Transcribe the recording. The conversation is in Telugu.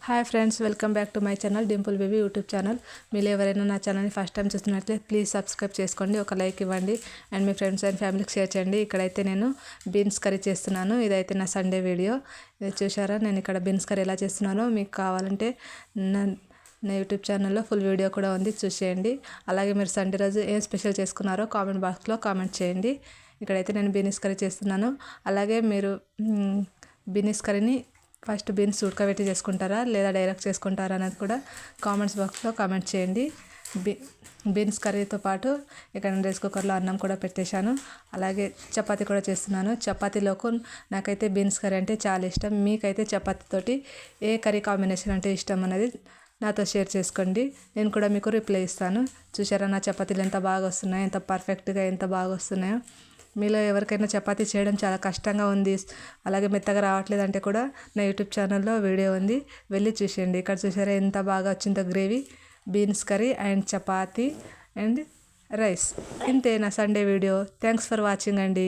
Hi friends, welcome back to my channel Dimple baby YouTube channel. మీరు ఎవరైనా నా ఛానల్ని ఫస్ట్ టైం చూస్తున్నట్లయితే ప్లీజ్ సబ్స్క్రైబ్ చేసుకోండి, ఒక లైక్ ఇవ్వండి అండ్ మీ ఫ్రెండ్స్ అండ్ ఫ్యామిలీకి షేర్ చేయండి. ఇక్కడైతే నేను బీన్స్ కర్రీ చేస్తున్నాను. ఇదైతే నా సండే వీడియో. ఇది చూసారా, నేను ఇక్కడ బీన్స్ కర్రీ ఎలా చేస్తున్నానో. మీకు కావాలంటే నా యూట్యూబ్ ఛానల్లో ఫుల్ వీడియో కూడా ఉంది, చూసేయండి. అలాగే మీరు సండే రోజు ఏం స్పెషల్ చేసుకున్నారో కామెంట్ బాక్స్లో కామెంట్ చేయండి. ఇక్కడైతే నేను బీన్స్ కర్రీ చేస్తున్నాను. అలాగే మీరు బీన్స్ కర్రీని ఫస్ట్ బీన్స్ ఉడకబెట్టి చేసుకుంటారా లేదా డైరెక్ట్ చేసుకుంటారా అనేది కూడా కామెంట్స్ బాక్స్లో కామెంట్ చేయండి. బీన్స్ కర్రీతో పాటు ఇక్కడ రైస్ కుక్కర్లో అన్నం కూడా పెట్టేశాను. అలాగే చపాతీ కూడా చేస్తున్నాను. చపాతీలోకి నాకైతే బీన్స్ కర్రీ అంటే చాలా ఇష్టం. మీకైతే చపాతీతోటి ఏ కర్రీ కాంబినేషన్ అంటే ఇష్టం అనేది నాతో షేర్ చేసుకోండి. నేను కూడా మీకు రిప్లై ఇస్తాను. చూసారా, నా చపాతీలు ఎంత బాగా వస్తున్నాయో, ఎంత పర్ఫెక్ట్గా ఎంత బాగా వస్తున్నాయో. మీలో ఎవరికైనా చపాతీ చేయడం చాలా కష్టంగా ఉంది, అలాగే మెత్తగా రావట్లేదు అంటే కూడా నా యూట్యూబ్ ఛానల్లో వీడియో ఉంది, వెళ్ళి చూసేయండి. ఇక్కడ చూసారా ఎంత బాగా వచ్చిందో gravy. Beans curry and chapati and rice. ఇంతే నా Sunday video. Thanks for watching అండి.